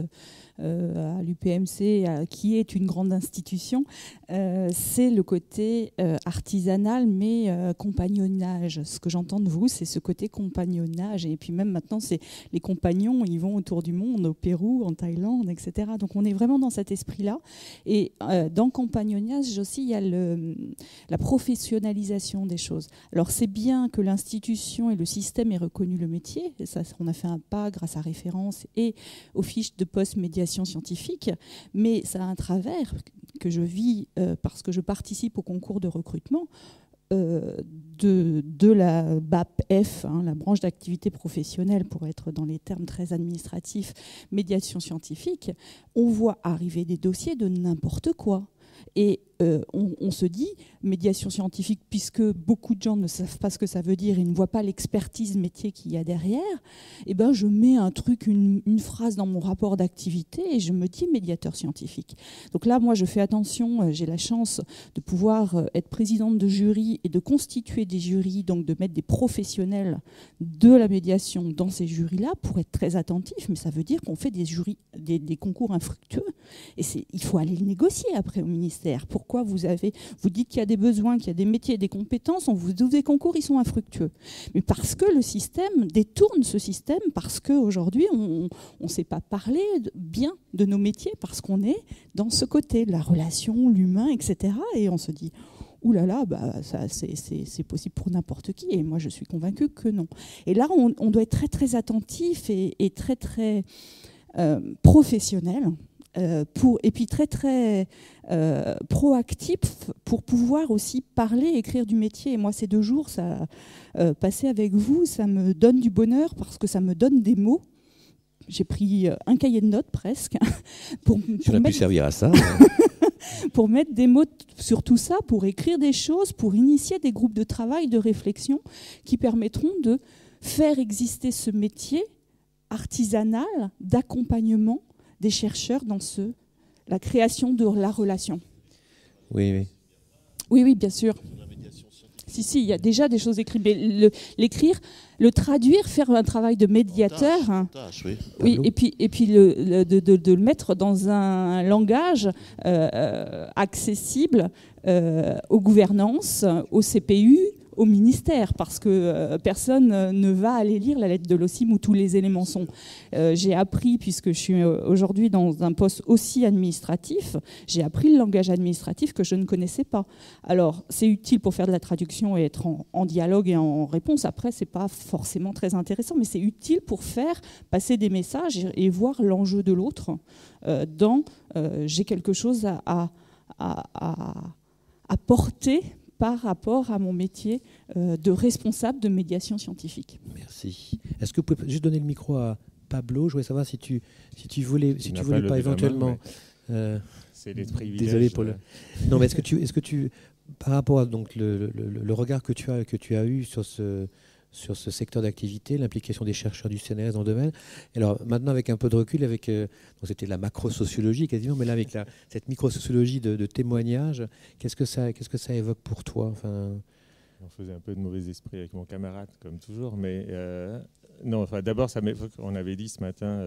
à l'UPMC, qui est une grande institution, c'est le côté artisanal, mais compagnonnage. Ce que j'entends de vous, c'est ce côté compagnonnage. Et puis même maintenant, c'est les compagnons, ils vont autour du monde, au Pérou, en Thaïlande, etc. Donc on est vraiment dans cet esprit-là. Et dans compagnonnage aussi, il y a la professionnalisation des choses. Alors c'est bien que l'institution et le système aient reconnu le métier, et ça, on a fait un pas grâce à Référence et aux fiches de post-médiation scientifique, mais ça a un travers que je vis parce que je participe au concours de recrutement de la BAP-F, la branche d'activité professionnelle, pour être dans les termes très administratifs, médiation scientifique. On voit arriver des dossiers de n'importe quoi. Et on se dit, médiation scientifique, puisque beaucoup de gens ne savent pas ce que ça veut dire et ne voient pas l'expertise métier qu'il y a derrière, eh ben, je mets un truc, une phrase dans mon rapport d'activité et je me dis médiateur scientifique. Donc là, moi, je fais attention, j'ai la chance de pouvoir être présidente de jury et de constituer des jurys, donc de mettre des professionnels de la médiation dans ces jurys-là pour être très attentif, mais ça veut dire qu'on fait des jurys, des concours infructueux et il faut aller le négocier après au ministère. Pourquoi vous dites qu'il y a des besoins, qu'il y a des métiers, des compétences, on vous ouvre des concours, ils sont infructueux. Mais parce que le système détourne ce système, parce qu'aujourd'hui, on ne sait pas parler bien de nos métiers, parce qu'on est dans ce côté, la relation, l'humain, etc. Et on se dit, ouh là là, bah, c'est possible pour n'importe qui. Et moi, je suis convaincue que non. Et là, on doit être très, très attentif et très, très professionnel. Et puis très très proactif pour pouvoir aussi parler, écrire du métier. Et moi, ces 2 jours, passer avec vous, ça me donne du bonheur parce que ça me donne des mots. J'ai pris un cahier de notes presque. Ça a pu servir à ça. Pour mettre des mots sur tout ça, pour écrire des choses, pour initier des groupes de travail, de réflexion qui permettront de faire exister ce métier artisanal d'accompagnement des chercheurs dans la création de la relation. Oui. Oui, bien sûr. Si, il y a déjà des choses écrites. Mais l'écrire, le traduire, faire un travail de médiateur. Oui, et puis de le mettre dans un langage accessible aux gouvernances, aux CPU, au ministère, parce que personne ne va aller lire la lettre de l'OCIM où tous les éléments sont. J'ai appris, puisque je suis aujourd'hui dans un poste aussi administratif, j'ai appris le langage administratif que je ne connaissais pas. Alors, c'est utile pour faire de la traduction et être en dialogue et en réponse. Après, c'est pas forcément très intéressant, mais c'est utile pour faire passer des messages et voir l'enjeu de l'autre j'ai quelque chose à porter par rapport à mon métier de responsable de médiation scientifique. Merci. Est-ce que vous pouvez juste donner le micro à Pablo? Je voulais savoir si tu voulais pas éventuellement. C'est les privilèges. Désolé pour le. Non, mais est-ce que tu par rapport à donc le regard que tu as eu sur ce secteur d'activité, l'implication des chercheurs du CNRS dans le domaine. Alors maintenant, avec un peu de recul, donc c'était la macro-sociologie quasiment, mais là avec cette micro-sociologie de témoignages, qu'est-ce que ça évoque pour toi? Enfin... On faisait un peu de mauvais esprit avec mon camarade, comme toujours, mais non. Enfin, d'abord, on avait dit ce matin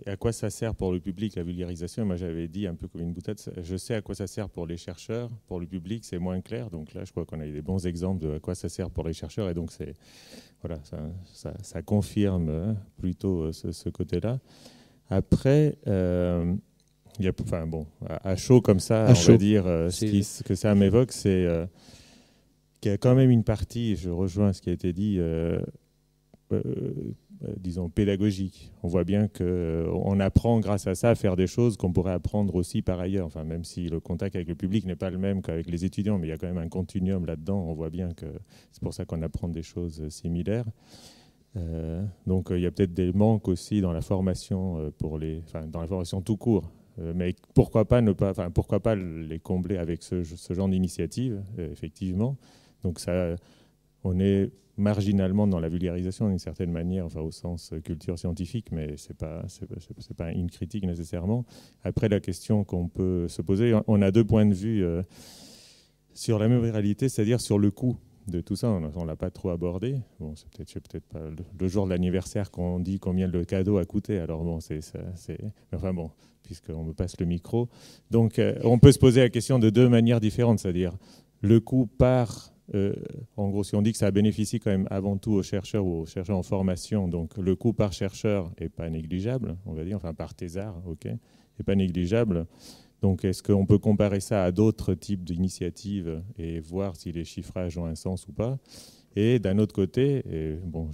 à quoi ça sert pour le public la vulgarisation. Et moi, j'avais dit un peu comme une boutade. Je sais à quoi ça sert pour les chercheurs, pour le public, c'est moins clair. Donc là, je crois qu'on a eu des bons exemples de à quoi ça sert pour les chercheurs, et donc voilà, ça confirme plutôt ce côté-là. Après, il y a, enfin bon, à chaud comme ça, va dire ce que ça m'évoque, c'est qu'il y a quand même une partie, je rejoins ce qui a été dit, disons pédagogique. On voit bien qu'on apprend grâce à ça à faire des choses qu'on pourrait apprendre aussi par ailleurs. Enfin, même si le contact avec le public n'est pas le même qu'avec les étudiants, mais il y a quand même un continuum là-dedans. On voit bien que c'est pour ça qu'on apprend des choses similaires. Donc il y a peut-être des manques aussi dans la formation dans la formation tout court. Mais pourquoi pas les combler avec ce genre d'initiative, effectivement. Donc on est marginalement dans la vulgarisation d'une certaine manière, enfin au sens culture scientifique, mais c'est pas une critique nécessairement. Après, la question qu'on peut se poser, on a 2 points de vue sur la même réalité, c'est-à-dire sur le coût de tout ça. On l'a pas trop abordé. Bon, c'est peut-être pas le jour de l'anniversaire qu'on dit combien le cadeau a coûté. Alors bon, enfin bon, puisqu'on me passe le micro. Donc on peut se poser la question de 2 manières différentes, c'est-à-dire le coût par en gros, si on dit que ça bénéficie quand même avant tout aux chercheurs ou aux chercheurs en formation, donc le coût par chercheur n'est pas négligeable, on va dire, enfin par thésard, ok, n'est pas négligeable. Donc est-ce qu'on peut comparer ça à d'autres types d'initiatives et voir si les chiffrages ont un sens ou pas? Et d'un autre côté, et bon,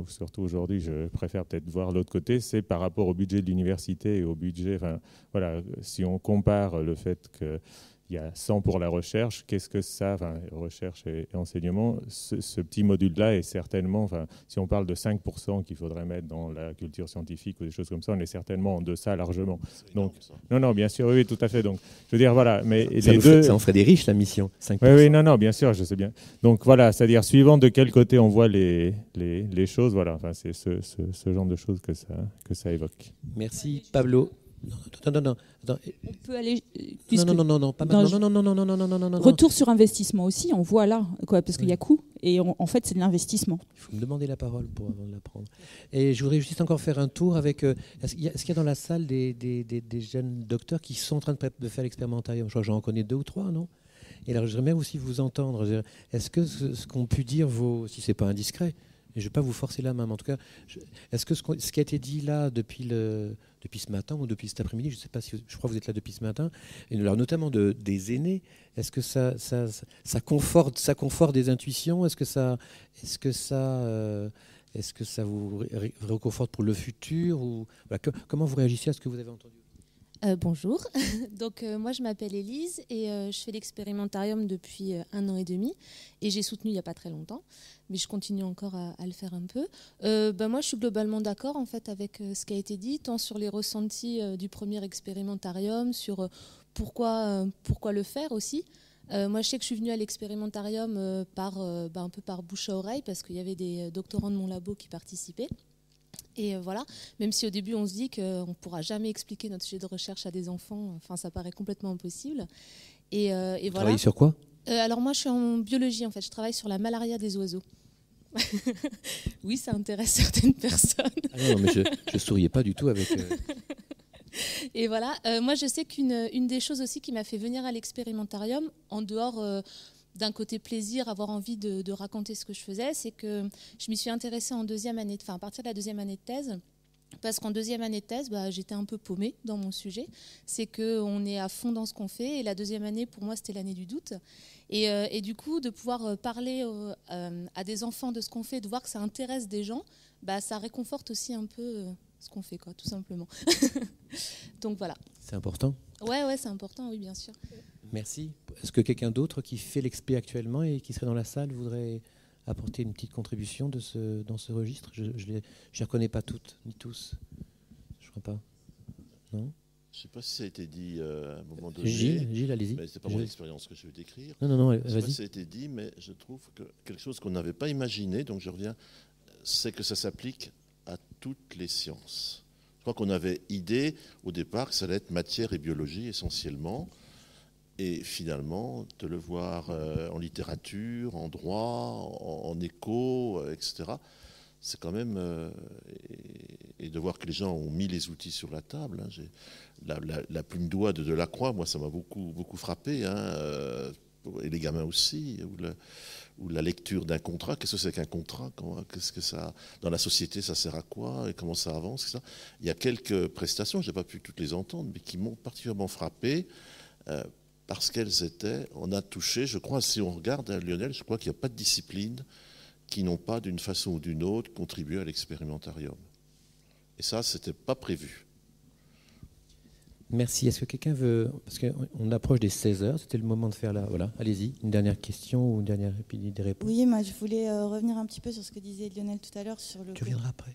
surtout aujourd'hui, je préfère peut-être voir l'autre côté, c'est par rapport au budget de l'université et au budget, enfin voilà, si on compare le fait qu'il il y a 100 pour la recherche, qu'est-ce que ça, recherche et enseignement, ce petit module-là est certainement, si on parle de 5% qu'il faudrait mettre dans la culture scientifique ou des choses comme ça, on est certainement en deçà largement. Donc, non, bien sûr, oui, tout à fait. Donc, je veux dire, voilà. Mais ça en ferait des riches, la mission, 5%. Oui, non, bien sûr, je sais bien. Donc, voilà, c'est-à-dire, suivant de quel côté on voit les choses, voilà, c'est ce genre de choses que ça évoque. Merci, Pablo. Non. On peut aller. Non, pas maintenant. Non. Retour sur investissement aussi, on voit là, parce qu'il y a coût, et en fait, c'est de l'investissement. Il faut me demander la parole pour avant de la prendre. Et je voudrais juste encore faire un tour avec. Est-ce qu'il y a dans la salle des jeunes docteurs qui sont en train de faire l'expérimentarium? Je crois que j'en connais 2 ou 3, non? Et alors, j'aimerais aussi vous entendre. Est-ce que ce qu'ont pu dire si c'est pas indiscret, et je ne vais pas vous forcer la main, mais en tout cas, est-ce que ce qui a été dit là depuis ce matin ou depuis cet après-midi, je ne sais pas si je crois que vous êtes là depuis ce matin, et alors notamment des aînés, est-ce que ça conforte des intuitions? Est-ce que ça vous réconforte pour le futur ou voilà, comment vous réagissez à ce que vous avez entendu? Bonjour, donc moi je m'appelle Élise et je fais l'expérimentarium depuis 1 an et demi et j'ai soutenu il n'y a pas très longtemps, mais je continue encore à le faire un peu. Moi je suis globalement d'accord en fait avec ce qui a été dit, tant sur les ressentis du premier expérimentarium, sur pourquoi le faire aussi. Moi je sais que je suis venue à l'expérimentarium un peu par bouche à oreille parce qu'il y avait des doctorants de mon labo qui participaient. Et voilà, même si au début on se dit qu'on ne pourra jamais expliquer notre sujet de recherche à des enfants, ça paraît complètement impossible. Et voilà. Vous travaillez sur quoi? Alors moi je suis en biologie en fait, je travaille sur la malaria des oiseaux. Oui, ça intéresse certaines personnes. Ah non, mais je souriais pas du tout avec... Et voilà, moi je sais qu'une des choses aussi qui m'a fait venir à l'expérimentarium, en dehors... d'un côté plaisir, avoir envie de raconter ce que je faisais, c'est que je m'y suis intéressée à partir de la 2e année de thèse, parce qu'en 2e année de thèse, j'étais un peu paumée dans mon sujet. C'est qu'on est à fond dans ce qu'on fait, et la 2e année, pour moi, c'était l'année du doute. Et du coup, de pouvoir parler à des enfants de ce qu'on fait, de voir que ça intéresse des gens, ça réconforte aussi un peu ce qu'on fait, tout simplement. Donc voilà. C'est important? Ouais, c'est important, oui, bien sûr. Merci. Est-ce que quelqu'un d'autre qui fait l'expé actuellement et qui serait dans la salle voudrait apporter une petite contribution dans ce registre? Je ne les reconnais pas toutes, ni tous. Je ne crois pas. Non? Je ne sais pas si ça a été dit à un moment donné. Gilles, allez-y. Mais ce n'est pas mon expérience que je veux décrire. Non, vas-y. Je ne sais pas vas-y. si ça a été dit, mais je trouve que quelque chose qu'on n'avait pas imaginé, donc je reviens, c'est que ça s'applique à toutes les sciences. Je crois qu'on avait idée au départ que ça allait être matière et biologie essentiellement. Et finalement, de le voir en littérature, en droit, en éco, etc., c'est quand même... et de voir que les gens ont mis les outils sur la table. La plume doigt de Delacroix, moi, ça m'a beaucoup frappé. Et les gamins aussi. Ou la lecture d'un contrat. Qu'est-ce que c'est qu'un contrat? Qu'est-ce que ça, dans la société, ça sert à quoi? Et comment ça avance, etc. Il y a quelques prestations, je n'ai pas pu toutes les entendre, mais qui m'ont particulièrement frappé. Parce qu'elles étaient, on a touché, je crois, si on regarde Lionel, je crois qu'il n'y a pas de discipline qui n'ont pas d'une façon ou d'une autre contribué à l'expérimentarium. Et ça, ce n'était pas prévu. Merci. Est-ce que quelqu'un veut... Parce qu'on approche des 16h, c'était le moment de faire là. Voilà, allez-y, une dernière question ou une dernière des réponses. Oui, moi je voulais revenir un petit peu sur ce que disait Lionel tout à l'heure. Sur le... Tu reviendras après.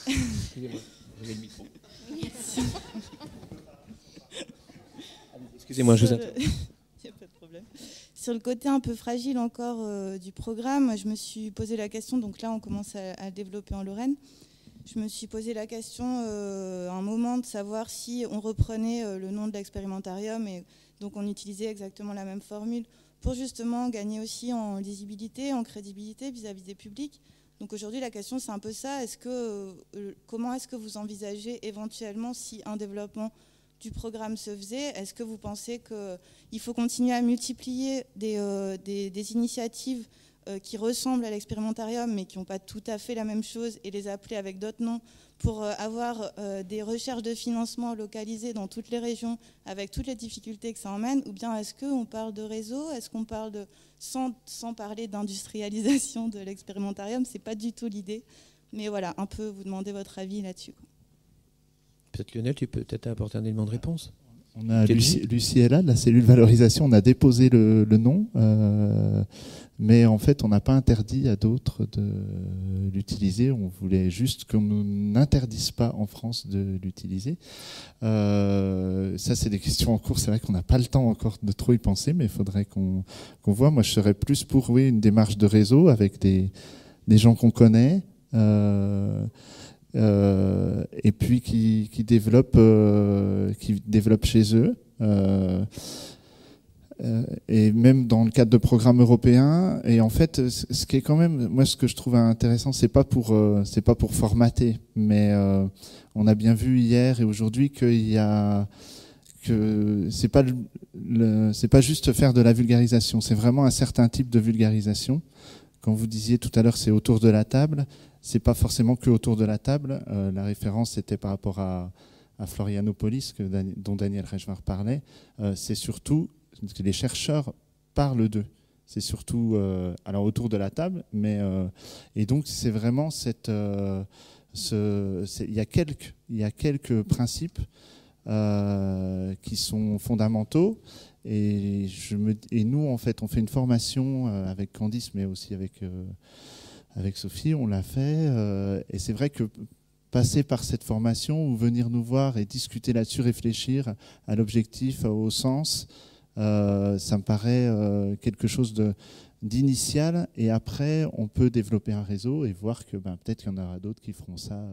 Excusez-moi, j'ai le micro. Merci. Excusez-moi, je vous interromps. Il n'y a pas de problème. Sur le côté un peu fragile encore du programme, je me suis posé la question, donc là on commence à le développer en Lorraine, je me suis posé la question un moment de savoir si on reprenait le nom de l'expérimentarium et donc on utilisait exactement la même formule pour justement gagner aussi en lisibilité, en crédibilité vis-à-vis des publics. Donc aujourd'hui la question c'est un peu ça, comment est-ce que vous envisagez éventuellement si un développement du programme se faisait, est-ce que vous pensez qu'il faut continuer à multiplier des initiatives qui ressemblent à l'expérimentarium mais qui n'ont pas tout à fait la même chose et les appeler avec d'autres noms pour avoir des recherches de financement localisées dans toutes les régions avec toutes les difficultés que ça emmène, ou bien est-ce qu'on parle de réseau, est-ce qu'on parle de, sans parler d'industrialisation de l'expérimentarium, c'est pas du tout l'idée, mais voilà, un peu vous demander votre avis là-dessus. Peut-être Lionel, tu peux peut-être apporter un élément de réponse. On a Lucie est là, de la cellule valorisation, on a déposé le nom, mais en fait on n'a pas interdit à d'autres de l'utiliser, on voulait juste qu'on n'interdise pas en France de l'utiliser. Ça c'est des questions en cours, c'est vrai qu'on n'a pas le temps encore de trop y penser, mais il faudrait qu'on voit. Moi je serais plus pour une démarche de réseau avec des gens qu'on connaît, et puis qui développent chez eux. Et même dans le cadre de programmes européens. Et en fait, ce qui est quand même, moi, ce que je trouve intéressant, c'est pas pour formater, mais on a bien vu hier et aujourd'hui que c'est pas juste faire de la vulgarisation, c'est vraiment un certain type de vulgarisation. Quand vous disiez tout à l'heure, c'est autour de la table, c'est pas forcément que autour de la table. La référence était par rapport à Florianopolis, dont Daniel Rejvar parlait. C'est surtout que les chercheurs parlent d'eux. C'est surtout alors autour de la table, mais et donc c'est vraiment il y a quelques principes qui sont fondamentaux. Et nous, en fait, on fait une formation avec Candice, mais aussi avec Sophie, on l'a fait. Et c'est vrai que passer par cette formation ou venir nous voir et discuter là-dessus, réfléchir à l'objectif, au sens, ça me paraît quelque chose d'initial. Et après, on peut développer un réseau et voir que peut-être qu'il y en aura d'autres qui feront ça.